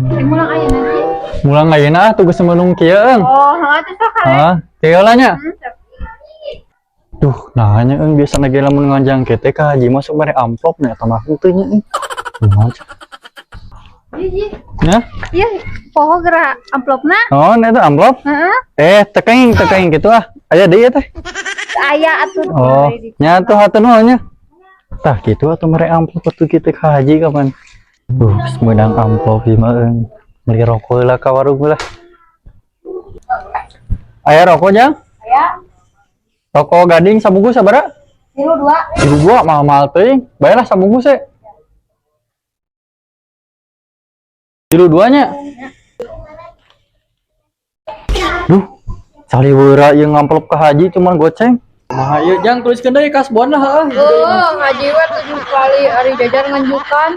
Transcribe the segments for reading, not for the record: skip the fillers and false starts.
Mulang aja nanti. Mulang ayeuna tugas menung kieu eung. Oh, itu sok kali. Heeh, kieu lah nya. Duh, nah nya eung biasa lagi lamun nganjang teh ka haji masuk mere amplop nya tah mah teu nya. Iya. Nya? Iya, poho gerak amplopna. Oh, nya teh amplop. Heeh. Tekaing gitu ah. Aya deui teh. Aya atuh. Oh, nya tuh hatur nya. Tah gitu atuh mere amplop atuh kitu ka haji kapan. Semedang amplop ieu mah eung. Beli rokok lah ka warung lah. Aya rokok jang? Aya. Rokok gading sabungkus sabaraha? 2. 2 mahal teuing. Bayalah sabungkus we. 2 nya. Duh, saliweura ieu ngamplop ka haji cuman goceng. Nah, ieu jang tuliskeun deui kasbon lah heuh. Oh, ngaji we 7 kali ari jajar nganjukan.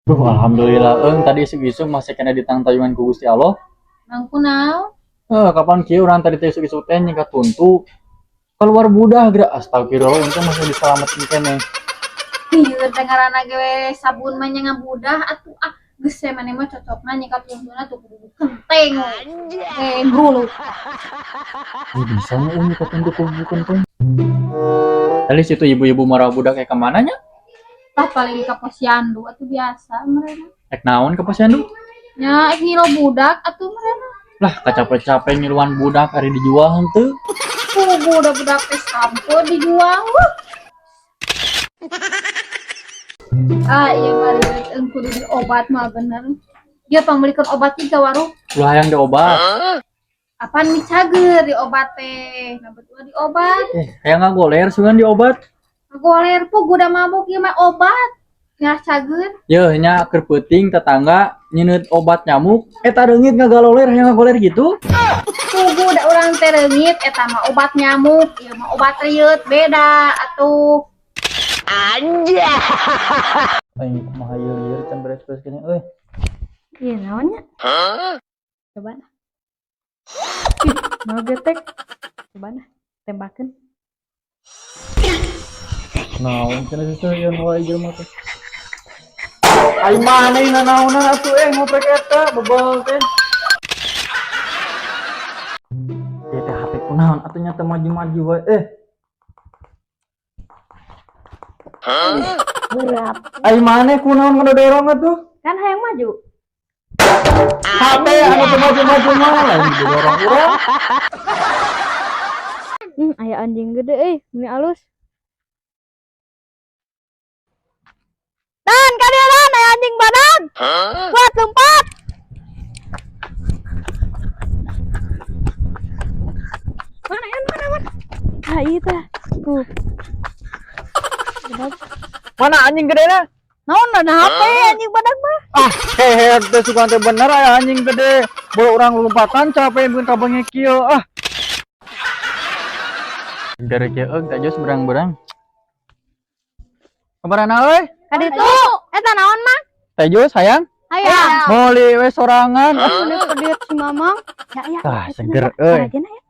Duh, alhamdulillah eung tadi isuk-isuk masih kena ditangtayungan ku Gusti Allah. Nangku naon? Kapan kieu urang tadi teh isuk-isuk teh nyingkat tuntu. Keluar budah geura astagfirullah untung masih diselamatin keneh. Ieu teh ngaranna ge sabun mah nya ngabudah atuh geus saya mane mah cocokna nyingkat tuntuna tuh kudu kenteng. Grulu. Bisa nya eung nyingkat tuntu kudu kenteng. Tadi situ ibu-ibu marah budak kayak kemana nya? Tah paling ka posyandu atuh biasa mereka. Ek naon ke posyandu? Nya ek ngilo budak atuh mereka. Lah kacapek-capek ngiluan budak hari dijual henteu. Budak-budak teh sampo dijual. Iya bari kudu diobat mah bener. Dia pamulikeun obat ti ka warung. Ulah hayang diobat. Apaan micager diobat teh. Nah betul diobat. Hayang ngagoler sungan diobat. Goler pu udah mabuk ieu mah obat. Nya cager. Yeuh nya keur peuting tetangga nyeuneut obat nyamuk eta reungit ngagaloler hayang ngagoler gitu. Tugu da urang teh reungit eta mah obat nyamuk, ieu mah obat rieut beda atuh. Anja. Aing kumaha ieu can beres-beres gini euy. Ieu naon nya? Coba nah. Mau getek. Coba nah, tembakeun. Naon cenah seueun wae jelema teh. Ai maneh nanaonan atuh ngopek eta bebel teh. Ieu teh HP kunaon atuh nya teh maju-maju wae. Berat. Ai maneh kunaon ngadorong atuh? Kan hayang maju. HP anu teu maju-maju mah lain didorong urang. Aya anjing gede ini alus. Dan kadieuan aya anjing badag. Kuat lompat. Mana? Ieu teh. Tuh. Mana anjing gedena? Naon na HP anjing badag mah? Hehe teh sugan teh bener aya anjing gede. Bae urang lompatan capek mun ka bengek kieu Gara kieu eung teh jos berang-berang. Kabarana euy? Kaditu. Eta naon mah? Teh jos hayang? Hayang. Meuli we sorangan. Udah pedit si Mamang. Ya. Tah seger euy. Tarajena ya.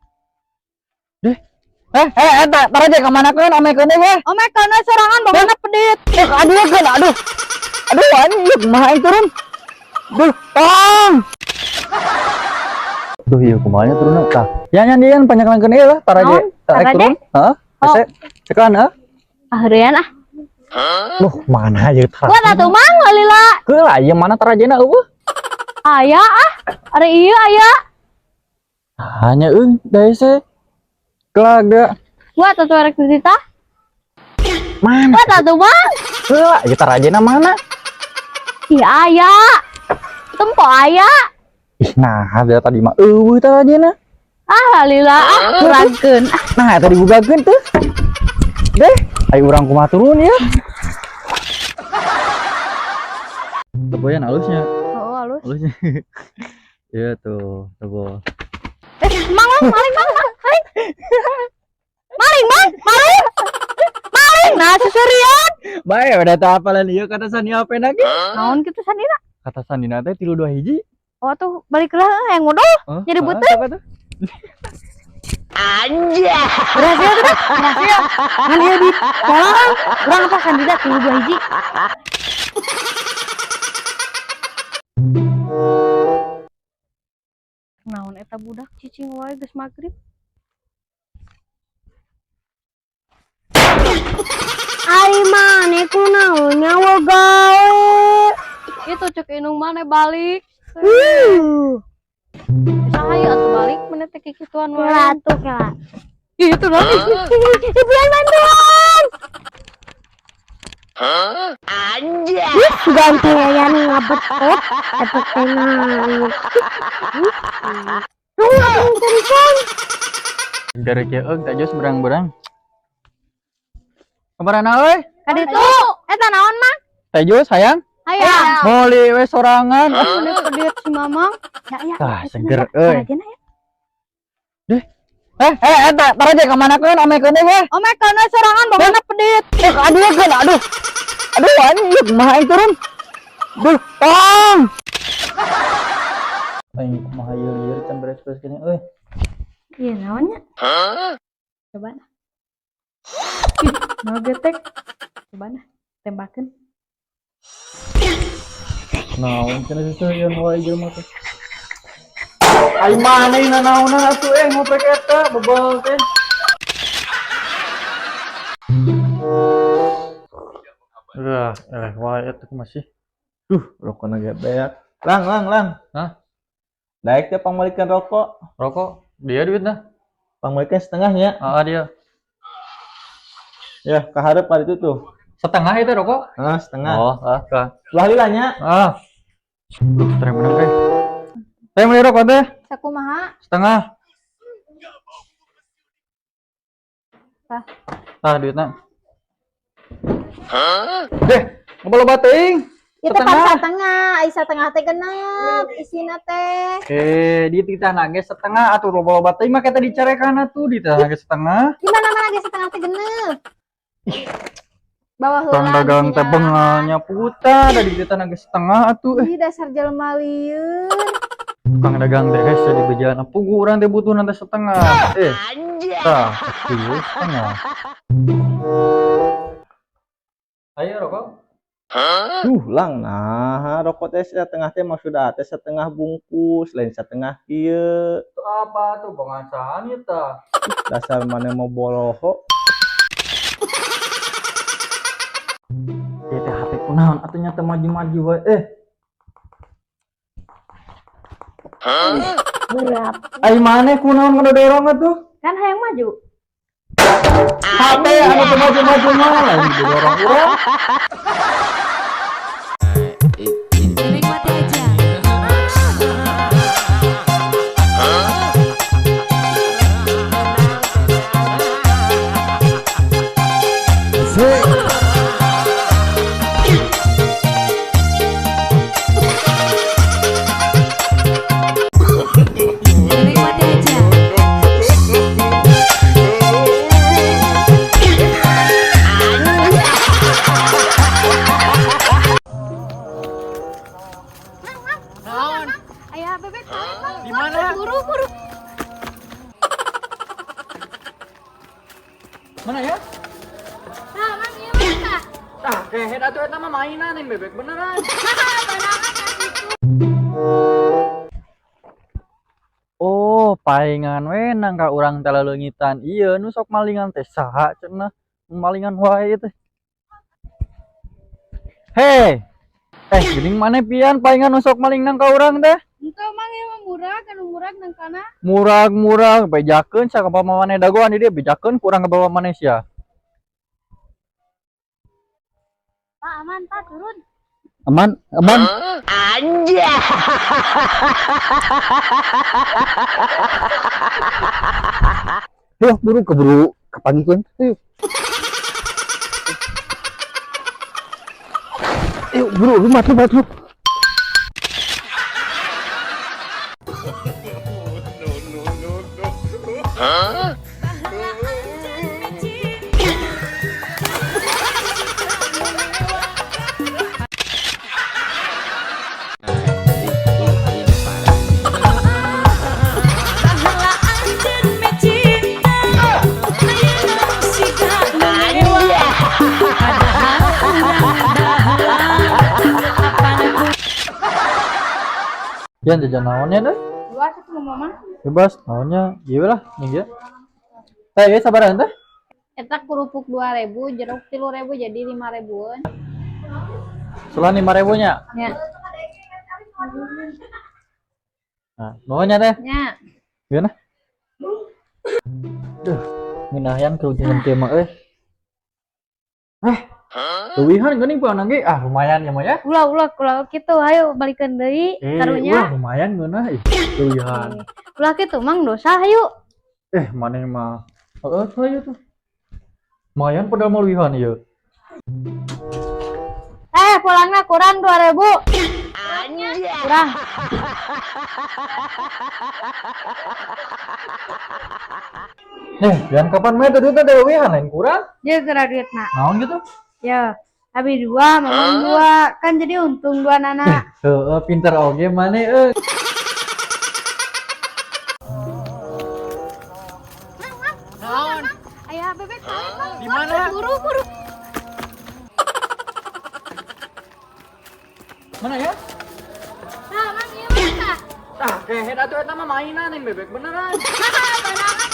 Eta taraje ka manakeun amekeun we. Omekeun sorangan bogana pedit. Aduh anjing kumaha aing turun. Duh, tong. Duh ieu kumaha turun tah. Ya nya dieun panyakelangkeun ieu lah taraje. Taek turun. Heeh. Ese cekan Aheureun ah. Loh, mana ieu taraje? Buat atuh Mang lila. Heula ieu mana tarajena eueuh? Aya Ari ieu aya. Hanya eung da ese. Kelaga. Buat atuh rek dititah. Mana? Buat atuh Mang. Heula ieu tarajena mana? Iya aya. Tempo aya. Ih, nah ada tadi mah eueuh tarajena. Lila kurangkeun. Nah, tadi bugakeun tuh. Deh, ayo urang kumaha turun ya. Teboyan halusnya. Oh, halus. Halusnya. Iya tuh, tebo. Mang. Maling. Nah, seserian. Bae udah teu hafalan ieu kata sani apa lagi? Naon kitu sandina? Kata sandina teh 32 hiji. Oh tuh balik lah yang ngodoh. Jadi beuteung. Anja. Berhasil tuh. Berhasil. Kan ieu di kolong. Urang apa kandidat 32 hiji. naon eta budak cicing wae geus magrib. Ari mane kunaon nyawa gawe. Itu cek inung mana balik. Sahayu atuh balik meneh teh kikituan wae. Kela tuh kela. Ih, itu nanti. Ibuan bantuan. Anjay. Ganti ya nih ngabetot. Eta teh nangis. Lu ngapain telepon? Dari keug tak jos berang-berang. Kabarana euy? Kaditu. Eta naon mah? Teh jos sayang. Hayang. Moli we sorangan. Meneh pediet si Mamang. Ya. Tah seger euy. Aja na ya. Eta taraje ka manakeun omekeun teh we. Omekeun sorangan bogana pediet. Aduh kan aduh. Aduh anjing kumaha aing turun. Duh, tong. Aing kumaha ieu can beres-beres kene euy. Iya naonnya? Coba nah. Mau getek. Coba nah. Tembakeun. Naon cenah seueun wae jelema teh. Aing mana yang nanaonan atuh ngoprek eta bebel teh. Wae eta masih. Rokokna ge beak. Lang. Hah? Daek teh pangmalikeun rokok. Rokok dia duitna. Pangmalikeun setengahnya. Dia. Ya, ka hareup ka ditu tuh. Setengah itu rokok? Setengah. Ka. Sebelah lilanya. Teh menang teh. Teh meuli rokok teh. Sakumaha? Setengah. Tah. Duitna. Ngabaloba teuing. Itu kan setengah, ai setengah teh genep isina teh. Di titahna ge setengah atuh loba-loba teuing mah kita dicarekan atuh di titahna ge setengah. Gimana mana ge setengah teh genep. Bawah heula. Kang dagang teh bengalnya puta da di titahna ge setengah atuh. Ih dasar jelema lieur. Kang dagang teh geus jadi bejaan pugu urang teh butuh nanti setengah. Anjay. Tah, ieu setengah. Ayo rokok. Lang nah rokok teh setengah teh maksudna teh setengah bungkus, lain setengah kieu. Itu apa tuh pengasaan ieu tah? Dasar mana mau boloho. Ieu teh HP kunaon atuh nya teh maju-maju wae. Berat. Ai maneh kunaon ngedorong atuh? Kan hayang maju. HP anu teu maju-maju mah lain didorong urang. Ayah bebek. Di mana? Buru. Mana ya? Nah, Mang ieu mah. Tah, kehet atuh eta mah mainan yang bebek beneran. Oh, paingan we nangka urang teh leungitan. Ieu nu sok malingan teh saha cenah? Malingan wae teh. Hei. Geuning maneh pian paingan nu sok maling nangka urang teh? Engkau mang ieu mah murag anu murag nang kana. Murag bejakeun sakapa maneh dagoan di dieu bejakeun kurang ke bawah maneh sia. Pak aman, Pak turun. Aman. Anjay. Yuk, keburu kapagikeun. Yuk, buru, lumat. Yan jajan naon ya deh? dua satu mama. Bebas, maunya iya lah, nih ya. Ya sabaran teh. Eta kerupuk 2.000, jeruk 3.000 jadi 5.000-an. Sulah 5.000 nya. Ya. Nah, nuhunnya teh. Nya. Gimana? Duh, nginayan kerugian teh mah euy. Lewihan geuning puanang ge. Lumayan ya mah ya. Ulah gitu, ayo balikan deui karunya. Lumayan geunah lewihan. Ulah gitu mang dosa hayu. Maneh mah. Hayu tuh. Lumayan padahal mau lewihan ieu. Pulangnya kurang 2.000. Kurang. Jangan kapan main tuh duitnya dari lewihan lain kurang. Dia geura duitna. Naon gitu? Ya, abi 2, mamang 2. Kan jadi untung 2 nana. Pinter oge maneh Ayah bebek Di mana? buru. Mana ya? Nah, mang ieu mah. Kayak atuh eta mah mainan yang bebek beneran. Nah,